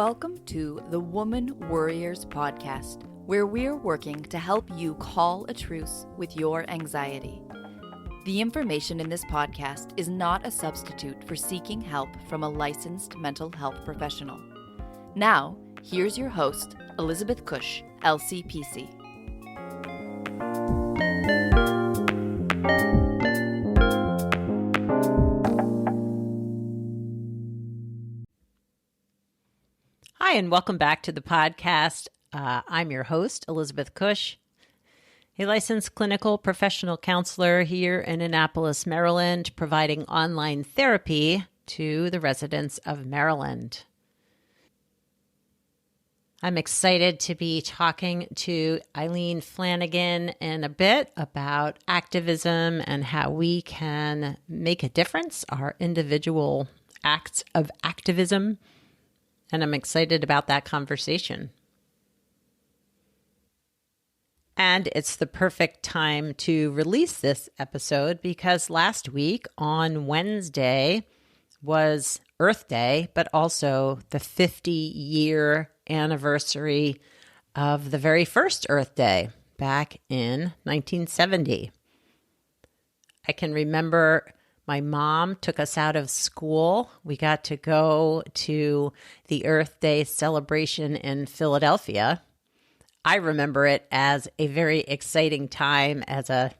Welcome to the Woman Worriers podcast, where we're working to help you call a truce with your anxiety. The information in this podcast is not a substitute for seeking help from a licensed mental health professional. Now, here's your host, Elizabeth Cush, LCPC. Hi, and welcome back to the podcast. I'm your host, Elizabeth Cush, a licensed clinical professional counselor here in Annapolis, Maryland, providing online therapy to the residents of Maryland. I'm excited to be talking to Eileen Flanagan in a bit about activism and how we can make a difference, our individual acts of activism. And I'm excited about that conversation. And it's the perfect time to release this episode because last week on Wednesday was Earth Day, but also the 50-year anniversary of the very first Earth Day back in 1970. I can remember my mom took us out of school. We got to go to the Earth Day celebration in Philadelphia. I remember it as a very exciting time as a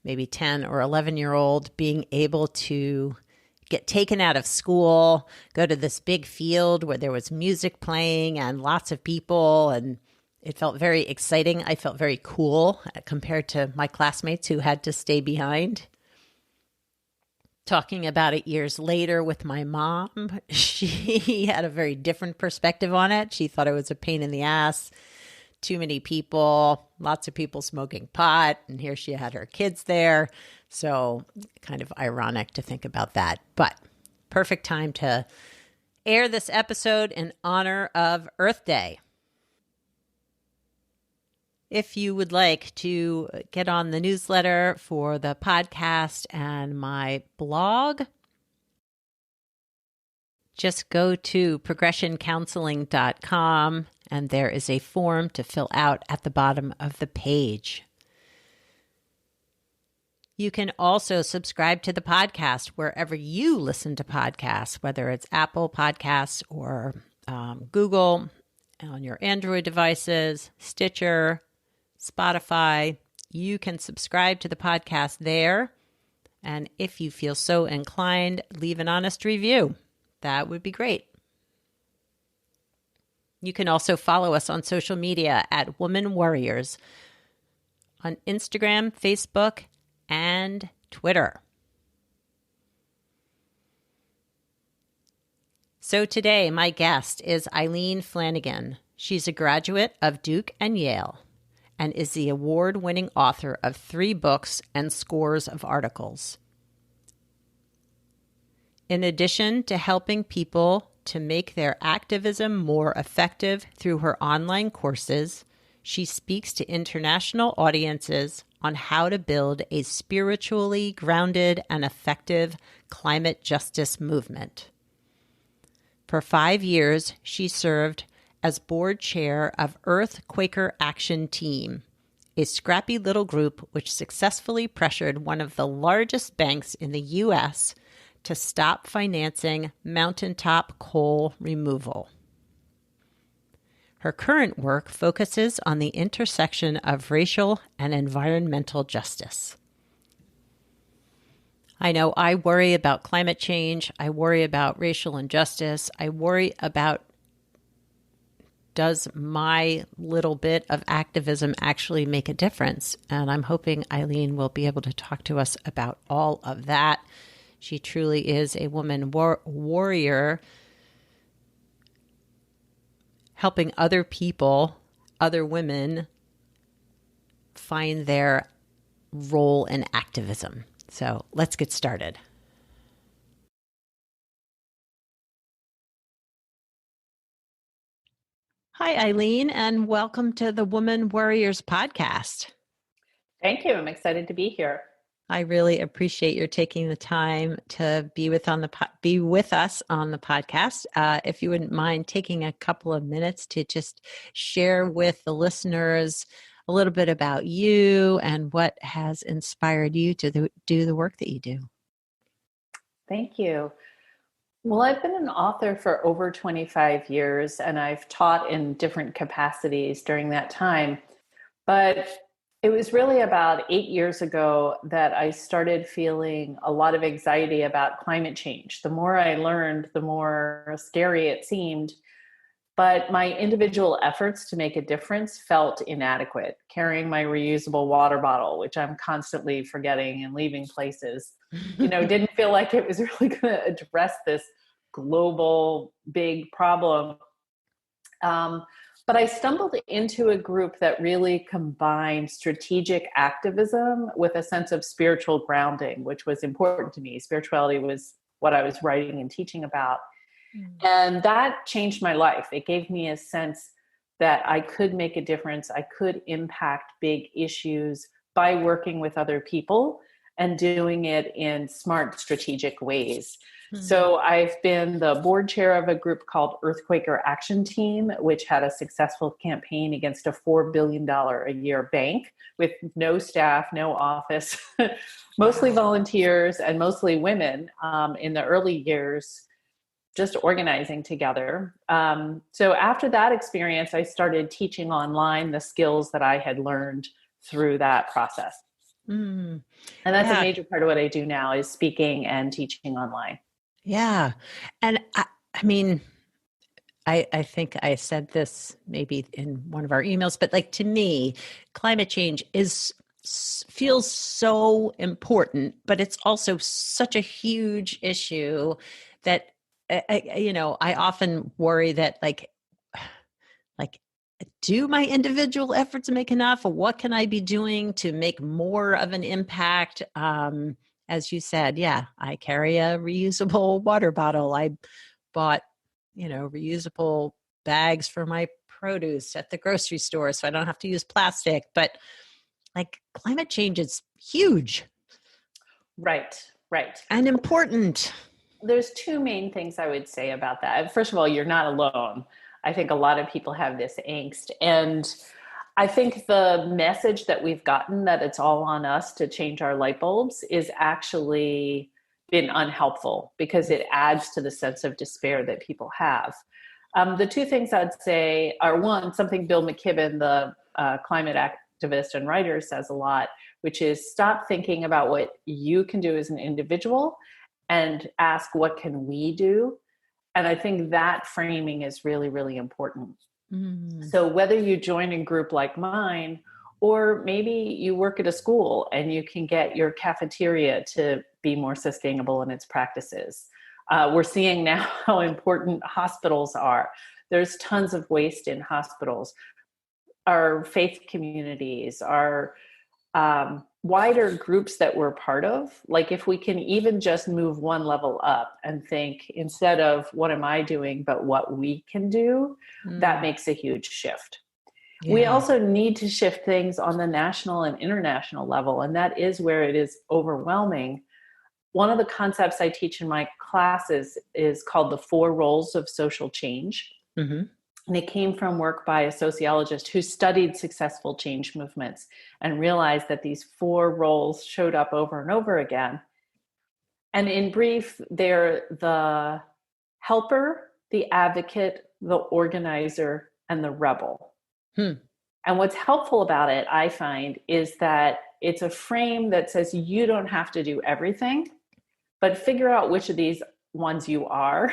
maybe 10 or 11-year-old, being able to get taken out of school, go to this big field where there was music playing and lots of people, and it felt very exciting. I felt very cool compared to my classmates who had to stay behind. Talking about it years later with my mom, she had a very different perspective on it. She thought it was a pain in the ass, too many people, lots of people smoking pot, and here she had her kids there. So kind of ironic to think about that, but perfect time to air this episode in honor of Earth Day. If you would like to get on the newsletter for the podcast and my blog, just go to progressioncounseling.com and there is a form to fill out at the bottom of the page. You can also subscribe to the podcast wherever you listen to podcasts, whether it's Apple Podcasts or Google, on your Android devices, Stitcher, Spotify. You can subscribe to the podcast there. And if you feel so inclined, leave an honest review. That would be great. You can also follow us on social media at Woman Worriers on Instagram, Facebook, and Twitter. So today, my guest is Eileen Flanagan. She's a graduate of Duke and Yale and is the award-winning author of 3 books and scores of articles. In addition to helping people to make their activism more effective through her online courses, she speaks to international audiences on how to build a spiritually grounded and effective climate justice movement. For 5 years, she served as board chair of Earth Quaker Action Team, a scrappy little group which successfully pressured one of the largest banks in the U.S. to stop financing mountaintop coal removal. Her current work focuses on the intersection of racial and environmental justice. I know I worry about climate change. I worry about racial injustice. I worry about, does my little bit of activism actually make a difference? And I'm hoping Eileen will be able to talk to us about all of that. She truly is a woman warrior, helping other people, other women, find their role in activism. So let's get started. Hi, Eileen, and welcome to the Woman Worriers podcast. Thank you. I'm excited to be here. I really appreciate your taking the time to be with us on the podcast. If you wouldn't mind taking a couple of minutes to just share with the listeners a little bit about you and what has inspired you to do the work that you do. Thank you. Well, I've been an author for over 25 years, and I've taught in different capacities during that time. But it was really about 8 years ago that I started feeling a lot of anxiety about climate change. The more I learned, the more scary it seemed. But my individual efforts to make a difference felt inadequate. Carrying my reusable water bottle, which I'm constantly forgetting and leaving places, didn't feel like it was really going to address this global big problem. But I stumbled into a group that really combined strategic activism with a sense of spiritual grounding, which was important to me. Spirituality was what I was writing and teaching about. And that changed my life. It gave me a sense that I could make a difference. I could impact big issues by working with other people and doing it in smart, strategic ways. So I've been the board chair of a group called Earthquaker Action Team, which had a successful campaign against a $4 billion a year bank with no staff, no office, mostly volunteers and mostly women in the early years, just organizing together. So after that experience, I started teaching online the skills that I had learned through that process. And that's a major part of what I do now is speaking and teaching online. Yeah. And I mean, I think I said this maybe in one of our emails, but like to me, climate change feels so important, but it's also such a huge issue that I often worry that like do my individual efforts make enough? Or what can I be doing to make more of an impact? As you said, I carry a reusable water bottle. I bought, reusable bags for my produce at the grocery store so I don't have to use plastic. But like climate change is huge. Right. And important. There's two main things I would say about that. First of all, you're not alone. I think a lot of people have this angst. And I think the message that we've gotten that it's all on us to change our light bulbs is actually been unhelpful because it adds to the sense of despair that people have. The two things I'd say are one, something Bill McKibben, the climate activist and writer, says a lot, which is stop thinking about what you can do as an individual and ask what can we do. And I think that framing is really, really important. So whether you join a group like mine, or maybe you work at a school and you can get your cafeteria to be more sustainable in its practices. We're seeing now how important hospitals are. There's tons of waste in hospitals. Our faith communities, our wider groups that we're part of, like if we can even just move one level up and think instead of what am I doing, but what we can do, that makes a huge shift. Yeah. We also need to shift things on the national and international level, and that is where it is overwhelming. One of the concepts I teach in my classes is called the 4 roles of social change. And it came from work by a sociologist who studied successful change movements and realized that these 4 roles showed up over and over again. And in brief, they're the helper, the advocate, the organizer, and the rebel. And what's helpful about it, I find, is that it's a frame that says you don't have to do everything, but figure out which of these ones you are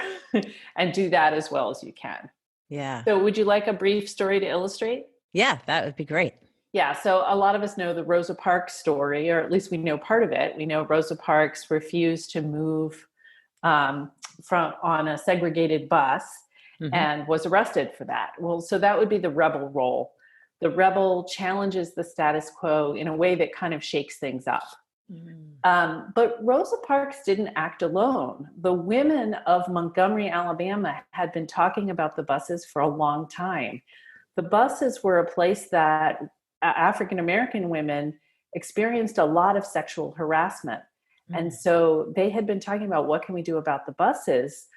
and do that as well as you can. Yeah. So would you like a brief story to illustrate? Yeah, that would be great. Yeah. So a lot of us know the Rosa Parks story, or at least we know part of it. We know Rosa Parks refused to move on a segregated bus and was arrested for that. Well, so that would be the rebel role. The rebel challenges the status quo in a way that kind of shakes things up. But Rosa Parks didn't act alone. The women of Montgomery, Alabama had been talking about the buses for a long time. The buses were a place that African-American women experienced a lot of sexual harassment. And so they had been talking about, what can we do about the buses?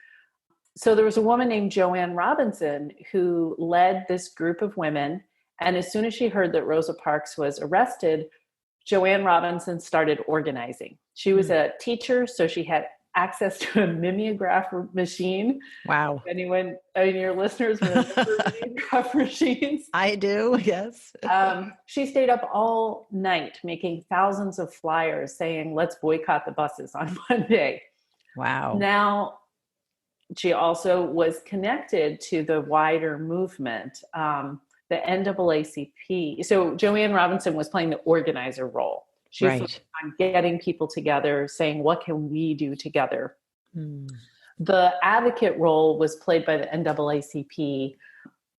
So there was a woman named Joanne Robinson who led this group of women. And as soon as she heard that Rosa Parks was arrested, Joanne Robinson started organizing. She was a teacher, so she had access to a mimeograph machine. Wow. Anyone, I mean, your listeners remember mimeograph machines? I do, yes. She stayed up all night making thousands of flyers saying, let's boycott the buses on Monday. Wow. Now, she also was connected to the wider movement, the NAACP. So Joanne Robinson was playing the organizer role. She was focused on getting people together, saying, what can we do together? The advocate role was played by the NAACP,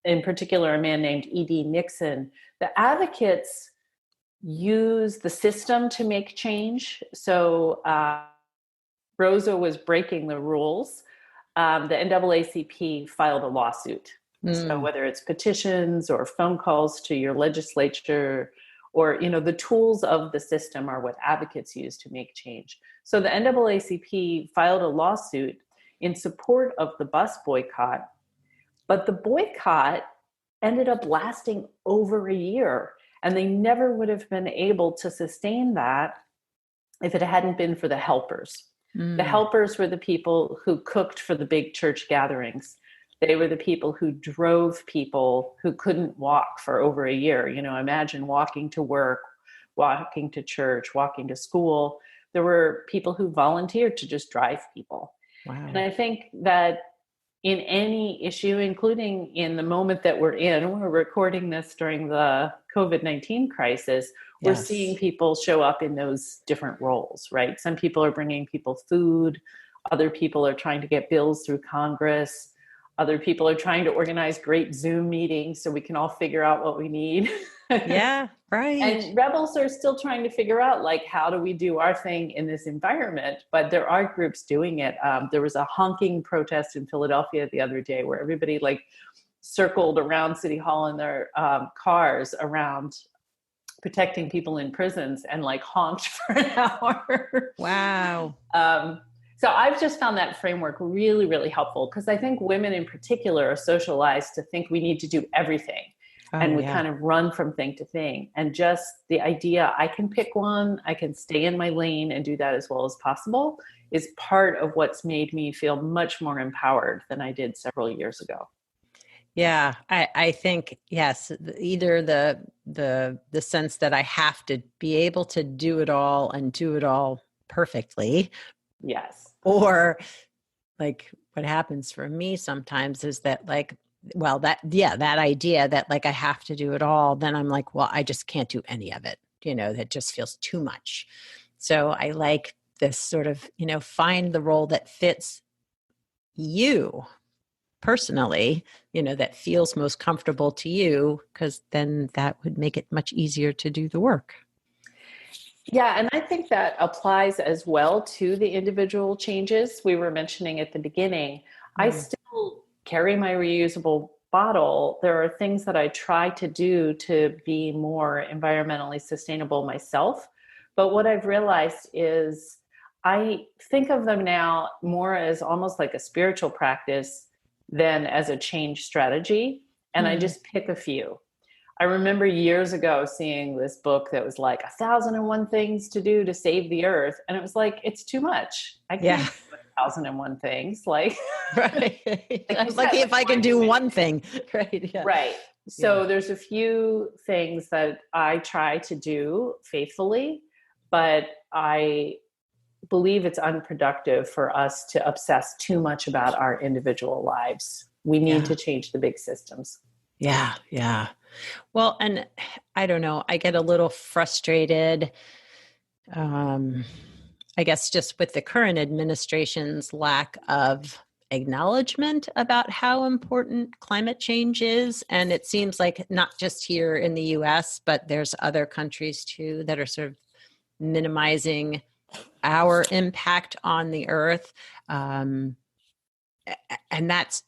in particular, a man named E.D. Nixon. The advocates use the system to make change. So Rosa was breaking the rules. The NAACP filed a lawsuit. So whether it's petitions or phone calls to your legislature, or, the tools of the system are what advocates use to make change. So the NAACP filed a lawsuit in support of the bus boycott, but the boycott ended up lasting over a year, and they never would have been able to sustain that if it hadn't been for the helpers. The helpers were the people who cooked for the big church gatherings. They were the people who drove people who couldn't walk for over a year. Imagine walking to work, walking to church, walking to school. There were people who volunteered to just drive people. Wow. And I think that in any issue, including in the moment that we're in, we're recording this during the COVID-19 crisis, we're seeing people show up in those different roles, right? Some people are bringing people food. Other people are trying to get bills through Congress. Other people are trying to organize great Zoom meetings so we can all figure out what we need. Yeah, right. And rebels are still trying to figure out, how do we do our thing in this environment? But there are groups doing it. There was a honking protest in Philadelphia the other day where everybody circled around City Hall in their cars around protecting people in prisons and honked for an hour. Wow. So I've just found that framework really, really helpful, because I think women in particular are socialized to think we need to do everything. And we kind of run from thing to thing. And just the idea, I can pick one, I can stay in my lane and do that as well as possible, is part of what's made me feel much more empowered than I did several years ago. Yeah, I think, yes, either the sense that I have to be able to do it all and do it all perfectly. Yes. Or what happens for me sometimes is that that idea that I have to do it all, then I'm well, I just can't do any of it. That just feels too much. So I like this sort of, find the role that fits you personally, that feels most comfortable to you, because then that would make it much easier to do the work. Yeah, and I think that applies as well to the individual changes we were mentioning at the beginning. I still carry my reusable bottle. There are things that I try to do to be more environmentally sustainable myself. But what I've realized is I think of them now more as almost like a spiritual practice than as a change strategy. And I just pick a few. I remember years ago seeing this book that was 1,001 things to do to save the earth. And it was it's too much. I can't do 1,001 things. Right. I'm lucky if I can do one thing. Right. Yeah. Right. So there's a few things that I try to do faithfully, but I believe it's unproductive for us to obsess too much about our individual lives. We need to change the big systems. Yeah. Yeah. Well, and I don't know, I get a little frustrated, I guess, just with the current administration's lack of acknowledgement about how important climate change is. And it seems like not just here in the US, but there's other countries too that are sort of minimizing our impact on the earth. And that's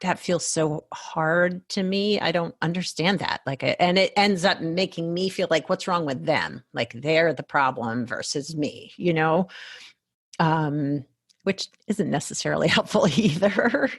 that feels so hard to me. I don't understand that. And it ends up making me feel like, what's wrong with them? Like they're the problem versus me, which isn't necessarily helpful either.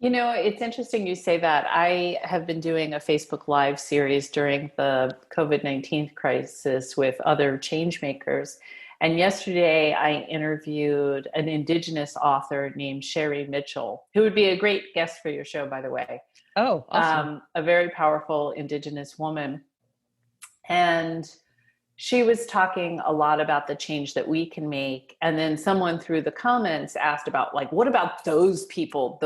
It's interesting you say that. I have been doing a Facebook Live series during the COVID-19 crisis with other change makers. And yesterday I interviewed an Indigenous author named Sherry Mitchell, who would be a great guest for your show, by the way. Oh, awesome. A very powerful Indigenous woman. And she was talking a lot about the change that we can make. And then someone through the comments asked about, like, what about those people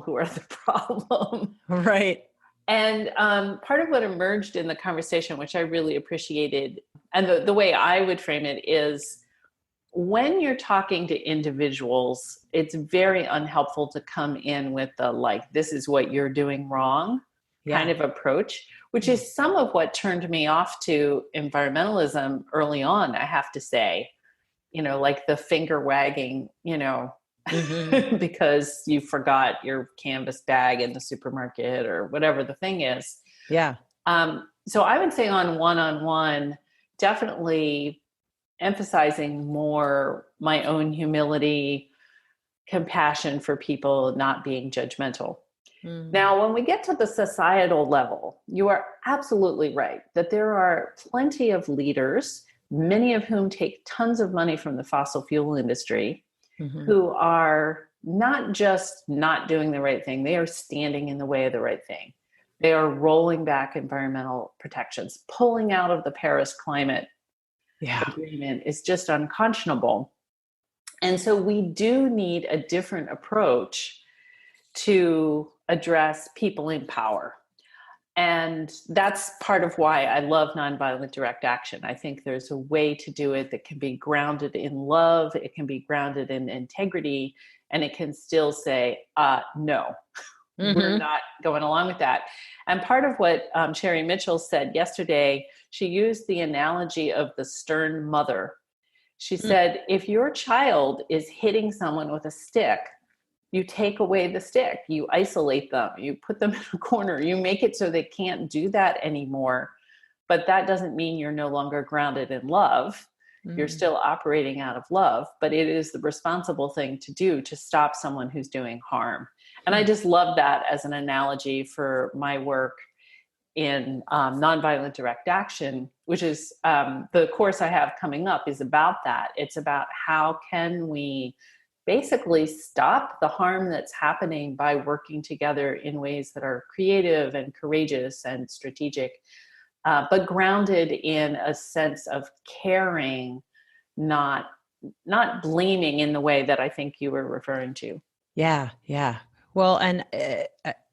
who are the problem? Right. And part of what emerged in the conversation, which I really appreciated, and the way I would frame it is, when you're talking to individuals, it's very unhelpful to come in with the, like, this is what you're doing wrong kind of approach, which is some of what turned me off to environmentalism early on, I have to say, like the finger wagging, because you forgot your canvas bag in the supermarket or whatever the thing is. Yeah. So I would say on one-on-one, definitely emphasizing more my own humility, compassion for people, not being judgmental. Now, when we get to the societal level, you are absolutely right that there are plenty of leaders, many of whom take tons of money from the fossil fuel industry, who are not just not doing the right thing, they are standing in the way of the right thing. They are rolling back environmental protections. Pulling out of the Paris climate agreement is just unconscionable. And so we do need a different approach to address people in power. And that's part of why I love nonviolent direct action. I think there's a way to do it that can be grounded in love, it can be grounded in integrity, and it can still say, no, we're not going along with that. And part of what Sherry Mitchell said yesterday, she used the analogy of the stern mother. She said, if your child is hitting someone with a stick, you take away the stick, you isolate them, you put them in a corner, you make it so they can't do that anymore. But that doesn't mean you're no longer grounded in love. You're still operating out of love, but it is the responsible thing to do to stop someone who's doing harm. And I just love that as an analogy for my work in nonviolent direct action, which is the course I have coming up is about that. It's about how can we basically stop the harm that's happening by working together in ways that are creative and courageous and strategic, but grounded in a sense of caring, not blaming in the way that I think you were referring to. Yeah. Well, and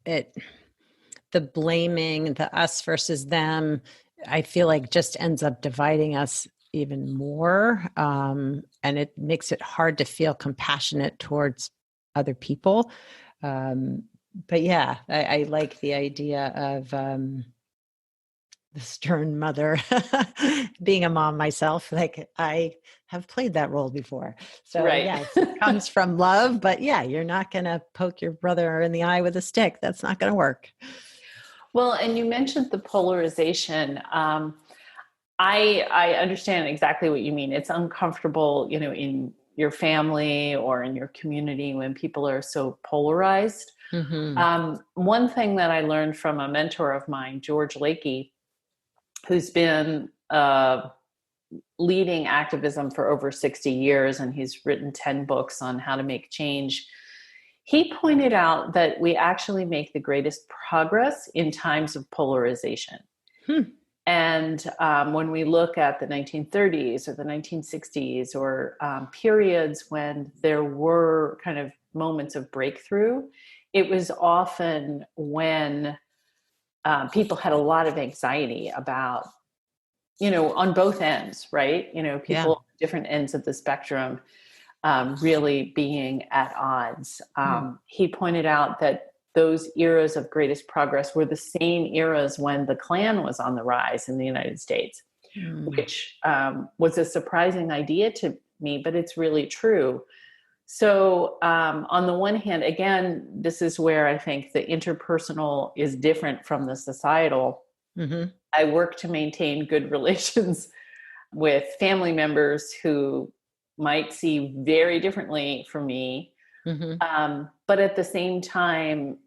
the blaming, the us versus them, I feel like just ends up dividing us even more. And it makes it hard to feel compassionate towards other people. But yeah, I like the idea of the stern mother. Being a mom myself, like I have played that role before. So yes, it comes from love, but yeah, you're not going to poke your brother in the eye with a stick. That's not going to work. Well, and you mentioned the polarization. I understand exactly what you mean. It's uncomfortable, in your family or in your community when people are so polarized. One thing that I learned from a mentor of mine, George Lakey, who's been leading activism for over 60 years, and he's written 10 books on how to make change. He pointed out that we actually make the greatest progress in times of polarization. And when we look at the 1930s or the 1960s or periods when there were kind of moments of breakthrough, it was often when people had a lot of anxiety about, on both ends, right? People at different ends of the spectrum really being at odds. He pointed out that those eras of greatest progress were the same eras when the Klan was on the rise in the United States, which was a surprising idea to me, but it's really true. So on the one hand, again, this is where I think the interpersonal is different from the societal. Mm-hmm. I work to maintain good relations with family members who might see very differently from me. Mm-hmm. But at the same time,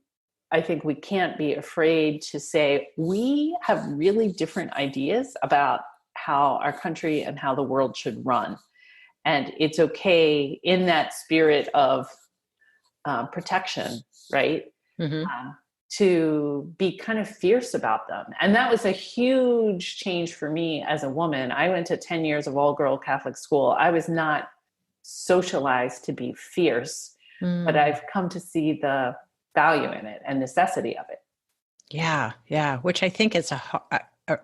I think we can't be afraid to say we have really different ideas about how our country and how the world should run. And it's okay in that spirit of protection, right? Mm-hmm. To be kind of fierce about them. And that was a huge change for me as a woman. I went to 10 years of all-girl Catholic school. I was not socialized to be fierce, but I've come to see the value in it and necessity of it. Yeah, yeah, which I think is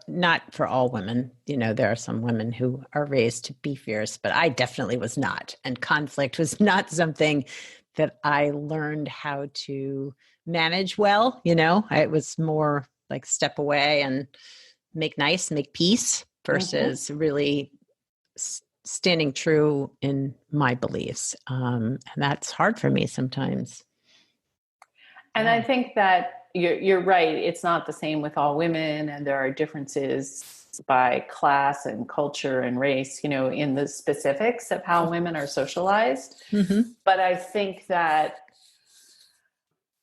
not for all women. You know, there are some women who are raised to be fierce, but I definitely was not. And conflict was not something that I learned how to manage well. You know, it was more like step away and make peace versus really standing true in my beliefs. And that's hard for me sometimes. And I think that you're right. It's not the same with all women, and there are differences by class and culture and race, you know, in the specifics of how women are socialized. Mm-hmm. But I think that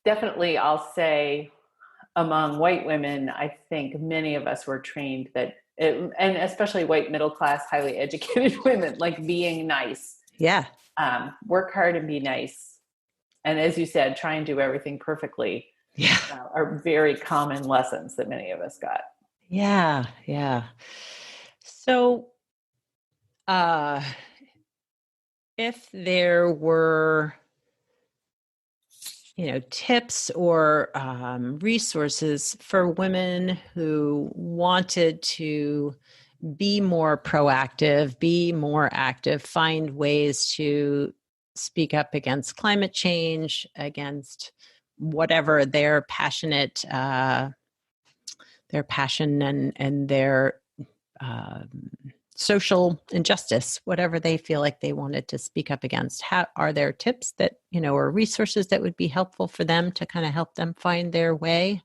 definitely, I'll say among white women, I think many of us were trained that, and especially white middle class, highly educated women, like being nice. Yeah. Work hard and be nice. And as you said, try and do everything perfectly. Yeah. Are very common lessons that many of us got. Yeah. Yeah. So, if there were, you know, tips or resources for women who wanted to be more proactive, be more active, find ways to speak up against climate change, against whatever their passion and their social injustice, whatever they feel like they wanted to speak up against. How are there tips that, you know, or resources that would be helpful for them to kind of help them find their way?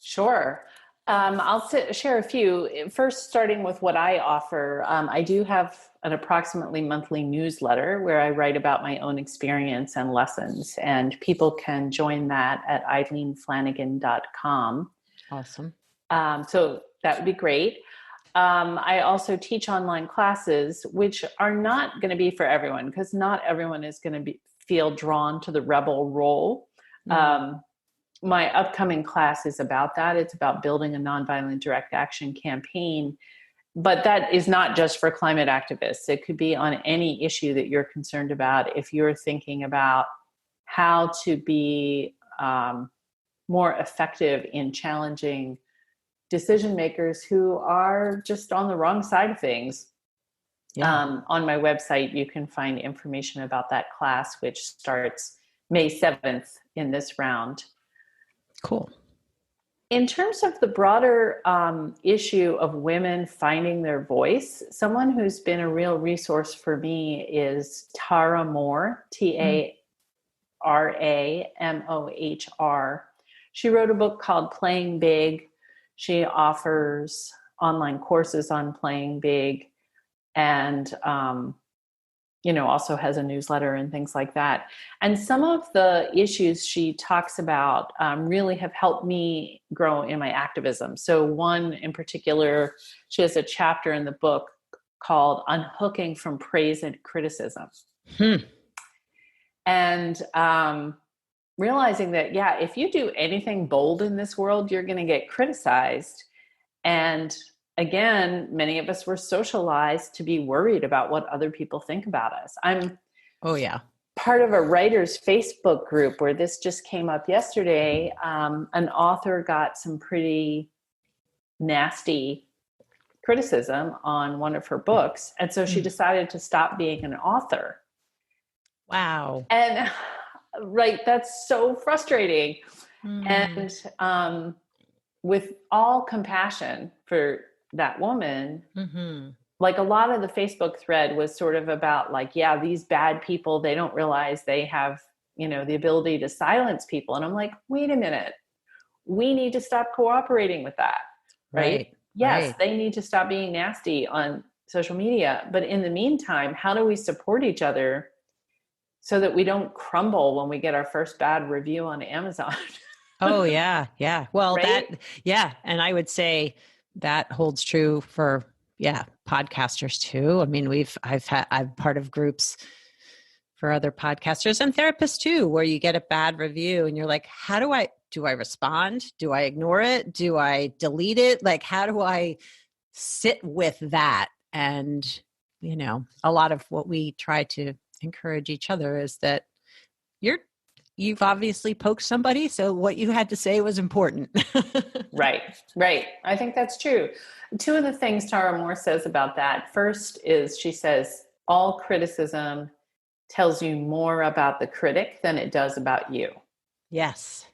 Sure. I'll share a few. First, starting with what I offer, I do have an approximately monthly newsletter where I write about my own experience and lessons, and people can join that at eileenflanagan.com. Awesome. So that would be great. I also teach online classes, which are not going to be for everyone, because not everyone is going to feel drawn to the rebel role. Mm-hmm. My upcoming class is about that. It's about building a nonviolent direct action campaign. But that is not just for climate activists. It could be on any issue that you're concerned about. If you're thinking about how to be more effective in challenging decision makers who are just on the wrong side of things. Yeah. On my website, you can find information about that class, which starts May 7th in this round. Cool. In terms of the broader issue of women finding their voice, someone who's been a real resource for me is Tara Mohr, TaraMohr. She wrote a book called Playing Big. She offers online courses on playing big, and also has a newsletter and things like that. And some of the issues she talks about really have helped me grow in my activism. So one in particular, she has a chapter in the book called Unhooking from Praise and Criticism. And realizing that, if you do anything bold in this world, you're going to get criticized. And again, many of us were socialized to be worried about what other people think about us. I'm part of a writers' Facebook group where this just came up yesterday. An author got some pretty nasty criticism on one of her books. And so she decided to stop being an author. Wow. And right, that's so frustrating. And with all compassion for that woman, like a lot of the Facebook thread was sort of about like, yeah, these bad people, they don't realize they have, the ability to silence people. And I'm like, wait a minute, we need to stop cooperating with that, right? Yes, Right. they need to stop being nasty on social media. But in the meantime, how do we support each other so that we don't crumble when we get our first bad review on Amazon? Oh, yeah. Yeah. Well, Right? and I would say that holds true for, podcasters too. I mean, I'm part of groups for other podcasters and therapists too, where you get a bad review and you're like, do I respond? Do I ignore it? Do I delete it? Like, how do I sit with that? And, a lot of what we try to encourage each other is that you've obviously poked somebody, so what you had to say was important. Right. I think that's true. Two of the things Tara Moore says about that, first is she says, all criticism tells you more about the critic than it does about you. Yes.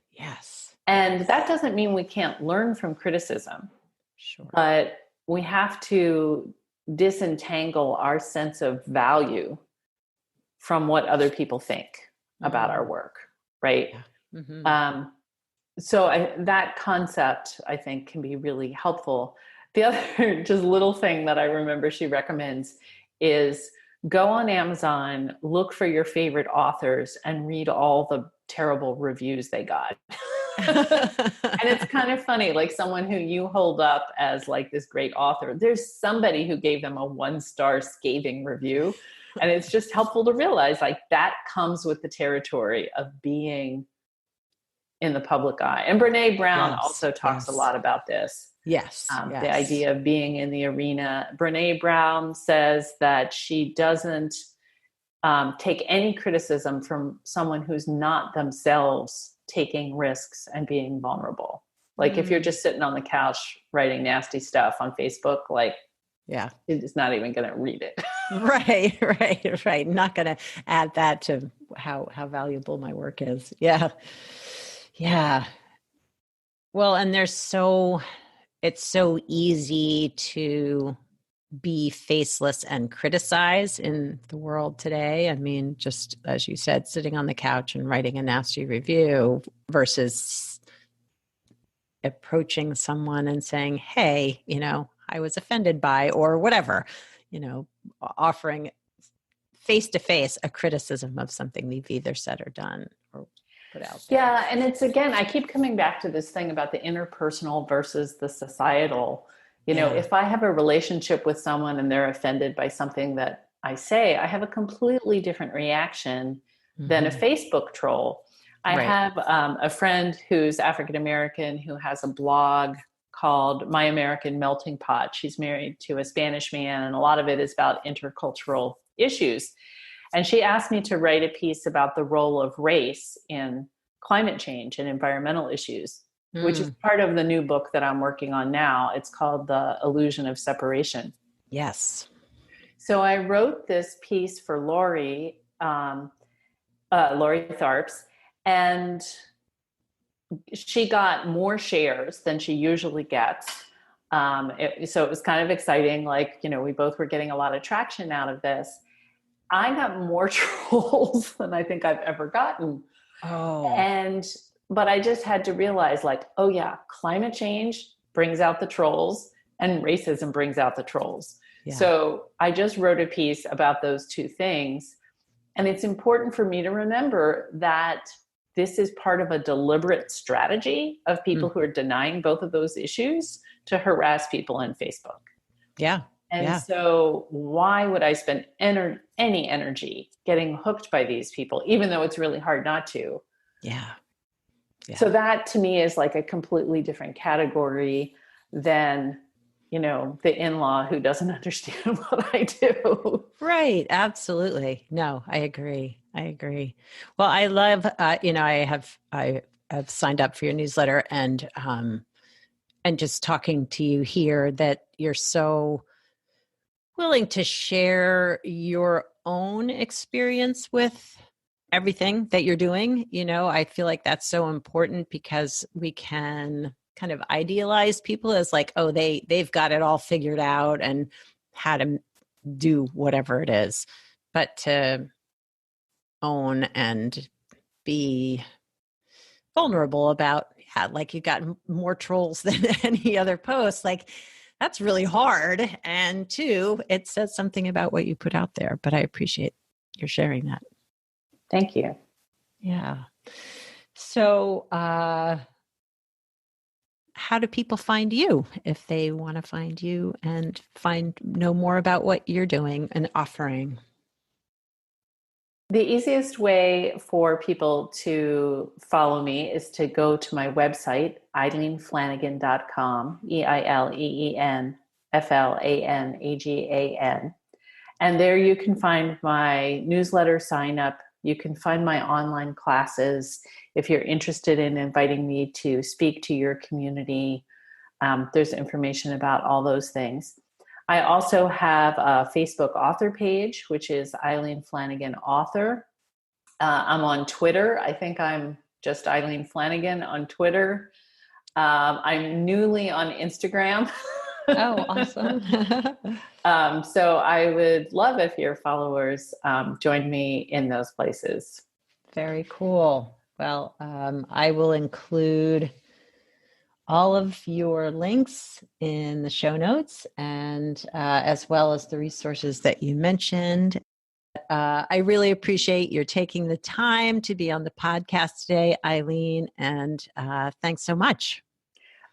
And that doesn't mean we can't learn from criticism. Sure. But we have to disentangle our sense of value from what other people think about our work, right? Yeah. Mm-hmm. So that concept, I think, can be really helpful. The other just little thing that I remember she recommends is go on Amazon, look for your favorite authors, and read all the terrible reviews they got. And it's kind of funny, like someone who you hold up as like this great author, there's somebody who gave them a 1-star scathing review. And it's just helpful to realize like that comes with the territory of being in the public eye. And Brene Brown also talks a lot about this. Yes. The idea of being in the arena. Brene Brown says that she doesn't take any criticism from someone who's not themselves taking risks and being vulnerable. Like if you're just sitting on the couch writing nasty stuff on Facebook, like, it's not even going to read it. Right. Not going to add that to how valuable my work is. Yeah. Well, and it's so easy to be faceless and criticize in the world today. I mean, just as you said, sitting on the couch and writing a nasty review versus approaching someone and saying, hey, I was offended by, or whatever, offering face-to-face a criticism of something they've either said or done or put out there. Yeah. And it's, again, I keep coming back to this thing about the interpersonal versus the societal. If I have a relationship with someone and they're offended by something that I say, I have a completely different reaction than a Facebook troll. I have a friend who's African-American who has a blog called My American Melting Pot. She's married to a Spanish man, and a lot of it is about intercultural issues. And she asked me to write a piece about the role of race in climate change and environmental issues, which is part of the new book that I'm working on now. It's called The Illusion of Separation. Yes. So I wrote this piece for Lori Tharps, and she got more shares than she usually gets. So it was kind of exciting. Like, we both were getting a lot of traction out of this. I got more trolls than I think I've ever gotten. Oh. But I just had to realize like, oh yeah, climate change brings out the trolls and racism brings out the trolls. Yeah. So I just wrote a piece about those two things. And it's important for me to remember that this is part of a deliberate strategy of people who are denying both of those issues to harass people on Facebook. Yeah. And so why would I spend any energy getting hooked by these people, even though it's really hard not to? Yeah. So that to me is like a completely different category than, the in-law who doesn't understand what I do. Right. Absolutely. No, I agree. Well, I love, I have signed up for your newsletter and just talking to you here that you're so willing to share your own experience with everything that you're doing. I feel like that's so important because we can kind of idealize people as like, oh, they've got it all figured out and how to do whatever it is, but to own and be vulnerable about, like you got more trolls than any other post. Like that's really hard. And two, it says something about what you put out there, but I appreciate your sharing that. Thank you. Yeah. So, how do people find you if they want to find you and know more about what you're doing and offering? The easiest way for people to follow me is to go to my website, eileenflanagan.com, EILEENFLANAGAN. And there you can find my newsletter sign up. You can find my online classes. If you're interested in inviting me to speak to your community, there's information about all those things. I also have a Facebook author page, which is Eileen Flanagan Author. I'm on Twitter. I think I'm just Eileen Flanagan on Twitter. I'm newly on Instagram. Oh, awesome. So I would love if your followers joined me in those places. Very cool. Well, I will include all of your links in the show notes, and as well as the resources that you mentioned. I really appreciate your taking the time to be on the podcast today, Eileen, and thanks so much.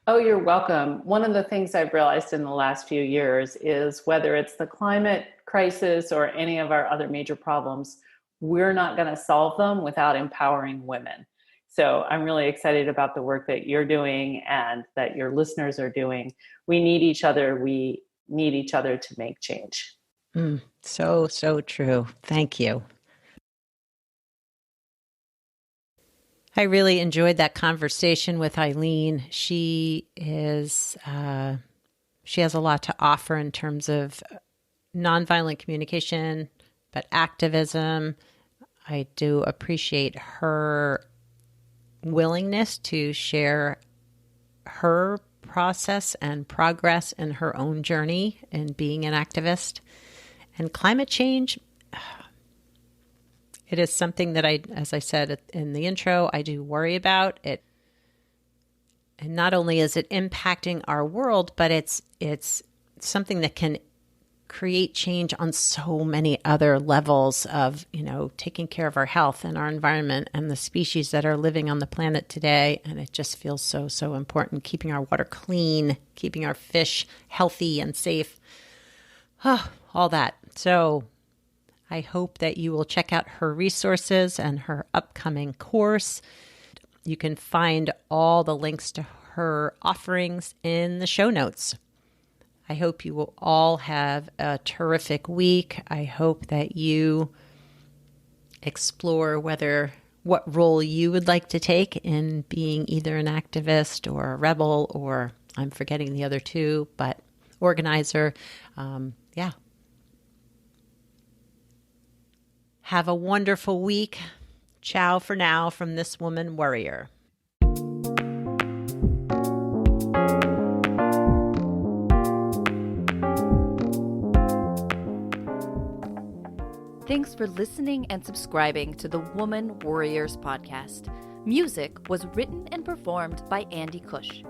Oh, you're welcome. One of the things I've realized in the last few years is whether it's the climate crisis or any of our other major problems, we're not going to solve them without empowering women. So I'm really excited about the work that you're doing and that your listeners are doing. We need each other. We need each other to make change. So true. Thank you. I really enjoyed that conversation with Eileen. She has a lot to offer in terms of nonviolent communication, but activism. I do appreciate her willingness to share her process and progress in her own journey in being an activist. And climate change, it is something that as I said in the intro, I do worry about it. And not only is it impacting our world, but it's something that can create change on so many other levels of, taking care of our health and our environment and the species that are living on the planet today. And it just feels so important, keeping our water clean, keeping our fish healthy and safe, all that. So I hope that you will check out her resources and her upcoming course. You can find all the links to her offerings in the show notes. I hope you will all have a terrific week. I hope that you explore what role you would like to take in being either an activist or a rebel, or I'm forgetting the other two, but organizer. Yeah. Have a wonderful week. Ciao for now from this Woman Worrier. Thanks for listening and subscribing to the Woman Worriers podcast. Music was written and performed by Andy Cush.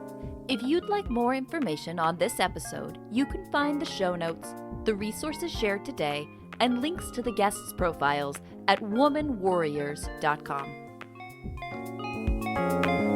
If you'd like more information on this episode, you can find the show notes, the resources shared today, and links to the guests' profiles at womanwarriors.com.